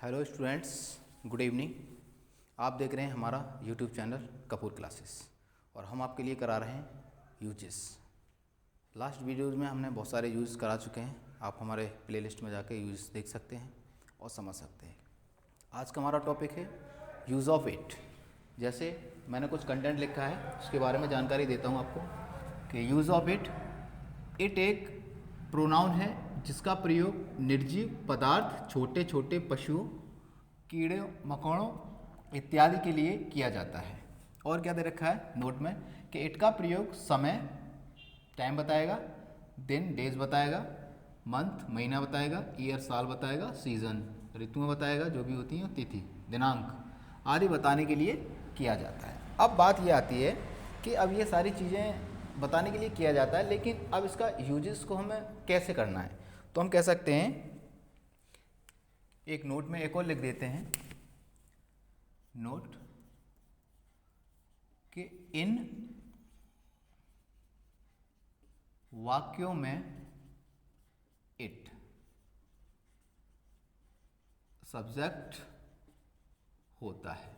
Hello students, good evening. आप देख रहे हैं हमारा यूट्यूब चैनल कपूर क्लासेस और हम आपके लिए करा रहे हैं यूजेस। लास्ट वीडियोज़ में हमने बहुत सारे यूज़ करा चुके हैं। आप हमारे प्लेलिस्ट में जाके यूज़ देख सकते हैं और समझ सकते हैं। आज का हमारा टॉपिक है यूज़ ऑफ इट। जैसे मैंने कुछ कंटेंट लिखा है, उसके बारे में जानकारी देता हूँ आपको कि यूज़ ऑफ इट एक प्रोनाउन है जिसका प्रयोग निर्जीव पदार्थ, छोटे छोटे पशुओं, कीड़े मकोड़ों इत्यादि के लिए किया जाता है। और क्या दे रखा है नोट में कि इट का प्रयोग समय टाइम बताएगा, दिन डेज बताएगा, मंथ महीना बताएगा, ईयर साल बताएगा, सीजन ऋतुएं बताएगा जो भी होती हैं, तिथि दिनांक आदि बताने के लिए किया जाता है। अब बात ये आती है कि अब ये सारी चीज़ें बताने के लिए किया जाता है, लेकिन अब इसका यूजेस को हमें कैसे करना है। तो हम कह सकते हैं, एक नोट में एक और लिख देते हैं, नोट कि इन वाक्यों में इट सब्जेक्ट होता है।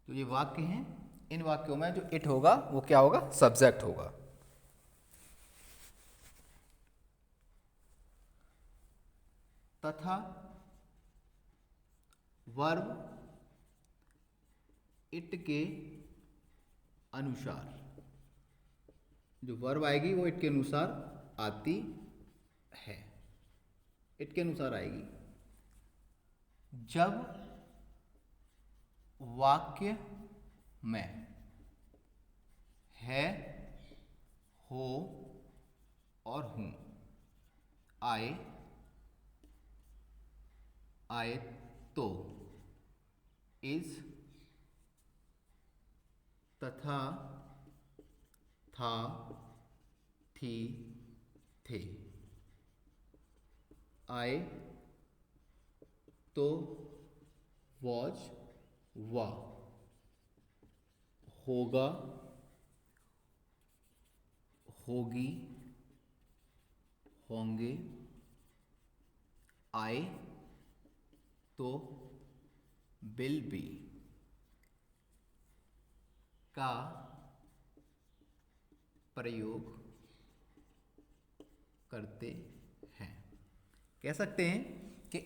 तो ये वाक्य हैं, इन वाक्यों में जो इट होगा वो क्या होगा, सब्जेक्ट होगा। तथा वर्ब इट के अनुसार, जो वर्ब आएगी वो इट के अनुसार आती है, इट के अनुसार आएगी। जब वाक्य में है, हो और हूं आए तो इज, तथा, था, थी, थे, आए तो वॉज, वा, होगा, होगी, होंगे, आए तो विल बी का प्रयोग करते हैं। कह सकते हैं कि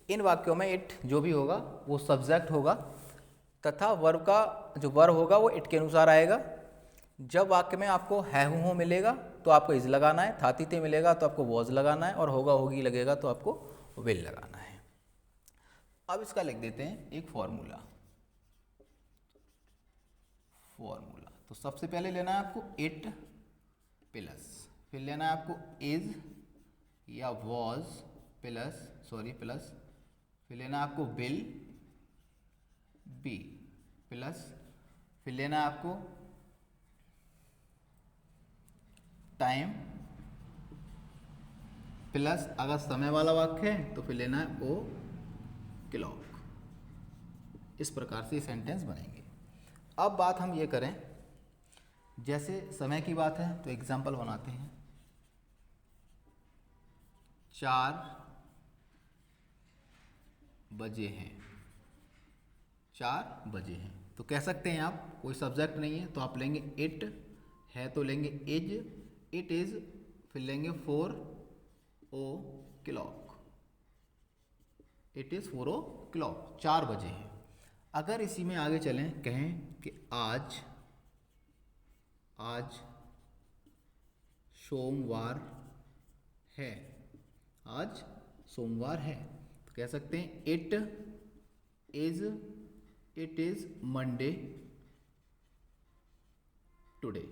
इन वाक्यों में इट जो भी होगा वो सब्जेक्ट होगा, तथा वर्ब का जो वर्ब होगा वो इट के अनुसार आएगा। जब वाक्य में आपको है हूँ हो मिलेगा तो आपको इज लगाना है, था थी थे मिलेगा तो आपको वॉज लगाना है, और होगा होगी लगेगा तो आपको विल लगाना है। अब इसका लिख देते हैं एक फॉर्मूला। तो सबसे पहले लेना है आपको इट प्लस, फिर लेना है आपको इज या वॉज प्लस, फिर लेना है आपको विल बी प्लस, फिर लेना है आपको टाइम प्लस, अगर समय वाला वाक्य है तो फिर लेना है ओ क्लॉक। इस प्रकार से सेंटेंस बनेंगे। अब बात हम ये करें, जैसे समय की बात है तो एग्जाम्पल बनाते हैं। 4 बजे हैं, 4 बजे हैं। तो कह सकते हैं आप, कोई सब्जेक्ट नहीं है तो आप लेंगे इट, है तो लेंगे इज, इट इज, फिर लेंगे 4 o'clock, it is 4 o'clock, 4 बजे हैं। अगर इसी में आगे चलें, कहें कि आज सोमवार है, आज सोमवार है, तो कह सकते हैं it is Monday today,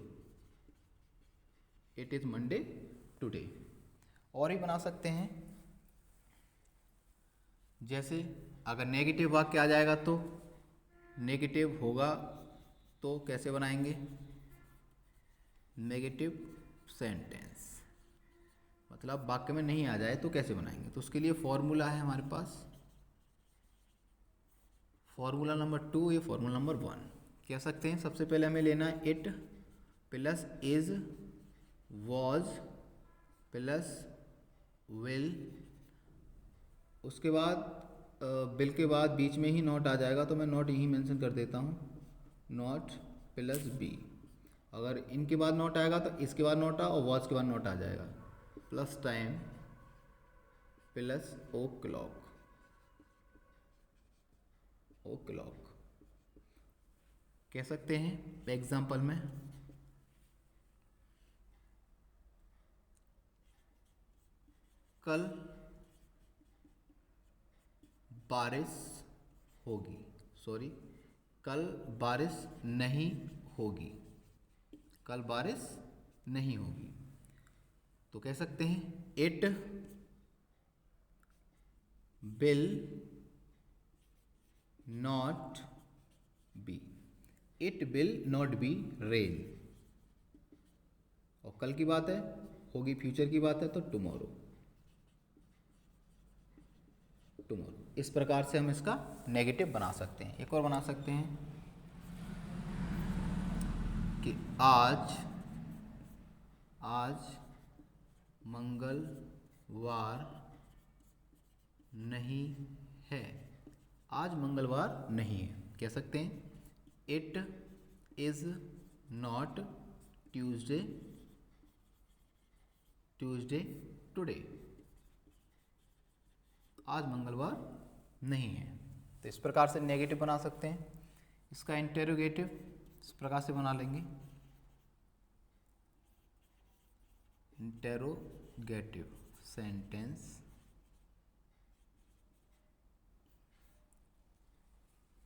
it is Monday today. और ही बना सकते हैं, जैसे अगर नेगेटिव वाक्य आ जाएगा तो नेगेटिव होगा तो कैसे बनाएंगे, नेगेटिव सेंटेंस, मतलब वाक्य में नहीं आ जाए तो कैसे बनाएंगे। तो उसके लिए फॉर्मूला है हमारे पास, फॉर्मूला नंबर 2 या फॉर्मूला नंबर 1 कह सकते हैं। सबसे पहले हमें लेना है it plus is was plus will, उसके बाद बिल के बाद बीच में ही नॉट आ जाएगा, तो मैं नॉट यहीं मेंशन कर देता हूँ, नॉट प्लस बी। अगर इनके बाद नॉट आएगा तो इसके बाद नॉट और वॉच के बाद नॉट आ जाएगा, plus time plus o'clock, o'clock कह सकते हैं एग्जाम्पल में। कल बारिश होगी, सॉरी कल बारिश नहीं होगी, कल बारिश नहीं होगी। तो कह सकते हैं it will not be, it will not be rain. और कल की बात है, होगी फ्यूचर की बात है, तो टुमारो, टुमारो। इस प्रकार से हम इसका नेगेटिव बना सकते हैं। एक और बना सकते हैं कि आज मंगलवार नहीं है, आज मंगलवार नहीं है। कह सकते हैं it is not Tuesday today, आज मंगलवार नहीं है। तो इस प्रकार से नेगेटिव बना सकते हैं। इसका इंटेरोगेटिव इस प्रकार से बना लेंगे, इंटेरोगेटिव सेंटेंस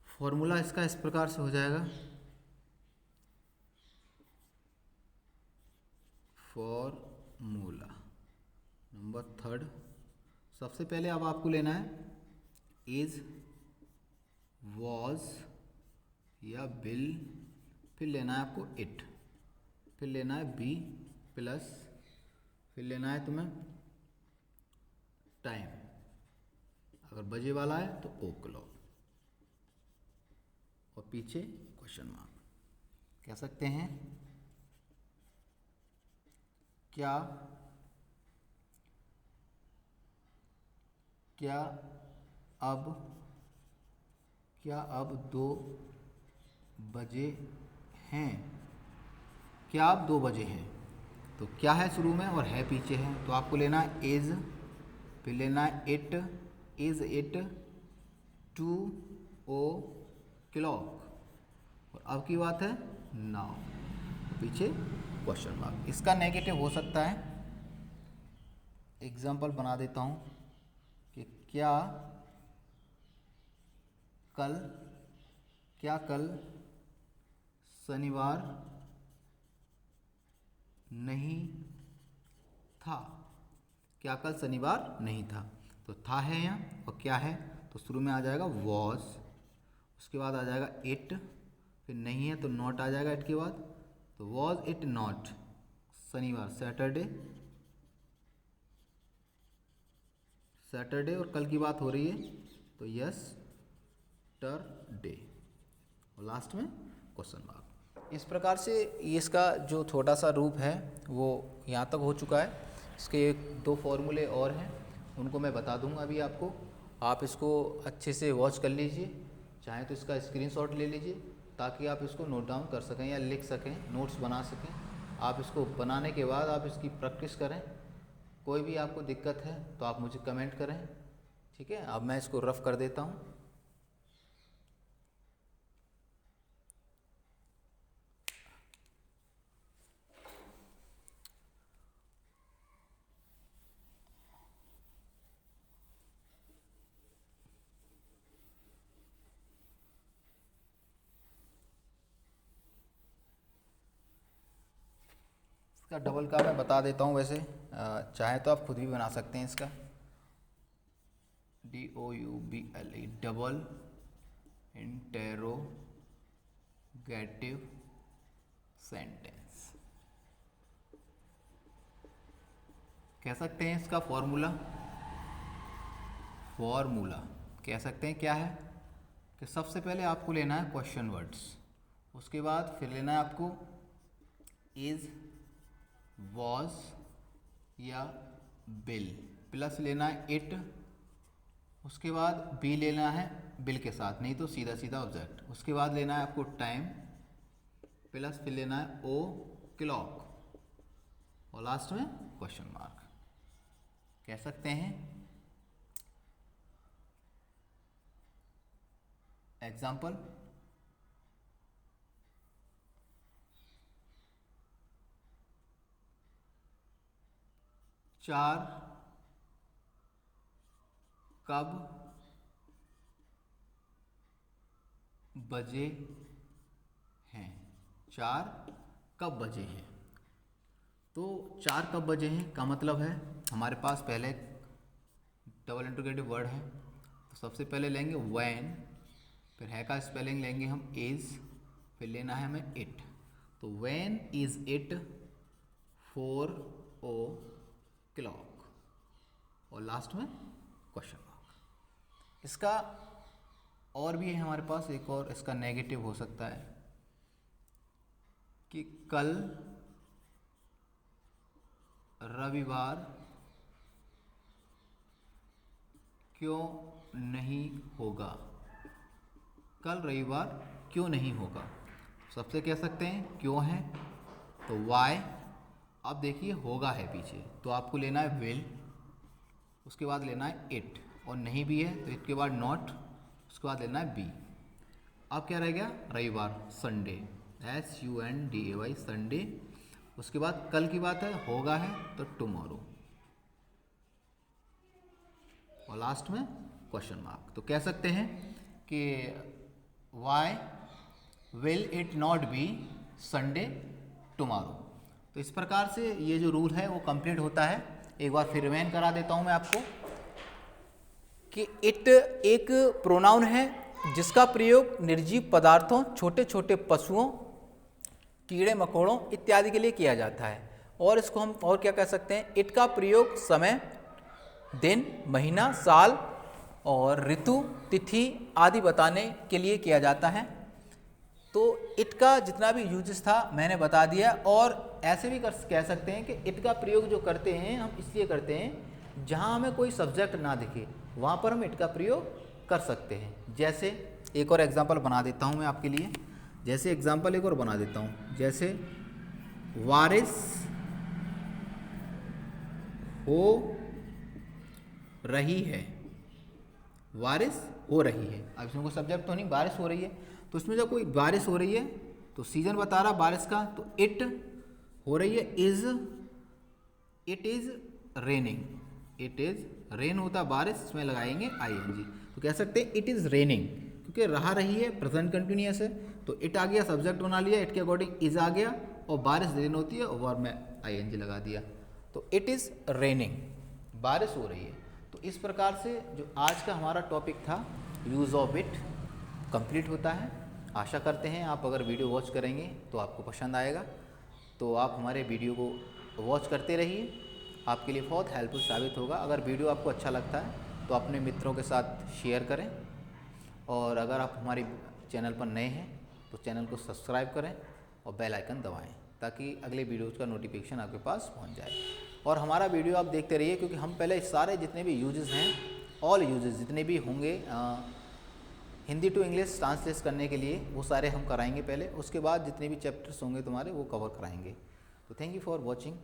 फॉर्मूला इसका इस प्रकार से हो जाएगा, फॉर्मूला नंबर 3। सबसे पहले अब आपको लेना है इज, वॉज या बिल, फिर लेना है आपको इट, फिर लेना है बी प्लस, फिर लेना है तुम्हें टाइम, अगर बजे वाला है तो ओ क्लॉक, और पीछे क्वेश्चन मार्क। कह सकते हैं क्या अब 2 बजे हैं, क्या अब 2 बजे हैं। तो क्या है शुरू में और है पीछे है, तो आपको लेना है इज, फिर लेना है इट, इज इट 2 o'clock, और अब की बात है नाउ, पीछे क्वेश्चन मार्क। इसका नेगेटिव हो सकता है, एग्जाम्पल बना देता हूँ कि क्या कल शनिवार नहीं था, क्या कल शनिवार नहीं था। तो था है यहाँ, और क्या है, तो शुरू में आ जाएगा वॉज, उसके बाद आ जाएगा इट, फिर नहीं है तो नॉट आ जाएगा इट के बाद, तो वॉज इट नॉट शनिवार, सैटरडे, और कल की बात हो रही है तो यस्टरडे, और लास्ट में क्वेश्चन मार्क। इस प्रकार से इसका जो छोटा सा रूप है वो यहाँ तक हो चुका है। इसके 2 फॉर्मूले और हैं, उनको मैं बता दूंगा अभी आपको। आप इसको अच्छे से वॉच कर लीजिए, चाहे तो इसका स्क्रीनशॉट ले लीजिए ताकि आप इसको नोट डाउन कर सकें या लिख सकें, नोट्स बना सकें। आप इसको बनाने के बाद आप इसकी प्रैक्टिस करें। कोई भी आपको दिक्कत है तो आप मुझे कमेंट करें, ठीक है। अब मैं इसको रफ कर देता हूँ। इसका डबल का मैं बता देता हूँ, वैसे चाहे तो आप खुद भी बना सकते हैं इसका, DOUBLE, डबल इंटेरोगेटिव सेंटेंस कह सकते हैं। इसका फॉर्मूला कह सकते हैं क्या है कि सबसे पहले आपको लेना है क्वेश्चन वर्ड्स, उसके बाद फिर लेना है आपको इज, वॉज या बिल, प्लस लेना है इट, उसके बाद बी लेना है बिल के साथ, नहीं तो सीधा सीधा ऑब्जेक्ट। उसके बाद लेना है आपको टाइम प्लस फिर लेना है ओ क्लॉक और लास्ट में क्वेश्चन मार्क। कह सकते हैं एग्जाम्पल, चार कब बजे हैं, 4 कब बजे हैं। तो 4 कब बजे हैं का मतलब है हमारे पास पहले डबल इंट्रोगेटिव वर्ड है, तो सबसे पहले लेंगे व्हेन, फिर है का स्पेलिंग लेंगे हम इज, फिर लेना है हमें इट। तो व्हेन इज इट 4 o'clock और लास्ट में क्वेश्चन मार्क। इसका और भी है हमारे पास एक और, इसका नेगेटिव हो सकता है कि कल रविवार क्यों नहीं होगा, कल रविवार क्यों नहीं होगा। सबसे कह सकते हैं क्यों है तो वाई, अब देखिए होगा है पीछे तो आपको लेना है विल, उसके बाद लेना है इट, और नहीं भी है तो इसके बाद नॉट, उसके बाद लेना है बी। अब क्या रह गया रविवार, संडे, SUNDAY संडे। उसके बाद कल की बात है, होगा है तो टुमारो और लास्ट में क्वेश्चन मार्क। तो कह सकते हैं कि why will it not be Sunday tomorrow. तो इस प्रकार से ये जो रूल है वो कंप्लीट होता है। एक बार फिर रिवाइंड करा देता हूँ मैं आपको कि इट एक प्रोनाउन है जिसका प्रयोग निर्जीव पदार्थों, छोटे छोटे पशुओं, कीड़े मकोड़ों इत्यादि के लिए किया जाता है। और इसको हम और क्या कह सकते हैं, इट का प्रयोग समय, दिन, महीना, साल और ऋतु, तिथि आदि बताने के लिए किया जाता है। तो इट का जितना भी यूजेस था मैंने बता दिया। और ऐसे भी कह सकते हैं कि इट का प्रयोग जो करते हैं हम इसलिए करते हैं जहाँ हमें कोई सब्जेक्ट ना दिखे वहाँ पर हम इट का प्रयोग कर सकते हैं। जैसे एक और एग्जांपल बना देता हूँ मैं आपके लिए, जैसे एग्जांपल एक और बना देता हूँ, जैसे बारिश हो रही है, बारिश हो रही है। अब इसमें कोई सब्जेक्ट तो नहीं, बारिश हो रही है, तो इसमें जब कोई बारिश हो रही है तो सीजन बता रहा बारिश का, तो इट हो रही है is, it is raining, it is rain होता बारिश, इसमें लगाएंगे ING। तो कह सकते हैं इट इज रेनिंग, क्योंकि रहा रही है प्रेजेंट कंटिन्यूअस है तो इट आ गया, सब्जेक्ट बना लिया, इट के अकॉर्डिंग इज आ गया और बारिश रेन होती है और वर्ब में ING लगा दिया। तो इट इज रेनिंग, बारिश हो रही है। तो इस प्रकार से जो आज का हमारा टॉपिक था यूज़ ऑफ इट कंप्लीट होता है। आशा करते हैं आप अगर वीडियो वॉच करेंगे तो आपको पसंद आएगा। तो आप हमारे वीडियो को वॉच करते रहिए, आपके लिए बहुत हेल्पफुल साबित होगा। अगर वीडियो आपको अच्छा लगता है तो अपने मित्रों के साथ शेयर करें, और अगर आप हमारे चैनल पर नए हैं तो चैनल को सब्सक्राइब करें और बेल आइकन दबाएं ताकि अगले वीडियोज़ का नोटिफिकेशन आपके पास पहुंच जाए। और हमारा वीडियो आप देखते रहिए, क्योंकि हम पहले सारे जितने भी यूजेस हैं, ऑल यूजेस जितने भी होंगे हिंदी टू इंग्लिश ट्रांसलेट करने के लिए वो सारे हम कराएंगे पहले, उसके बाद जितने भी चैप्टर्स होंगे तुम्हारे वो कवर कराएंगे। तो थैंक यू फॉर वॉचिंग।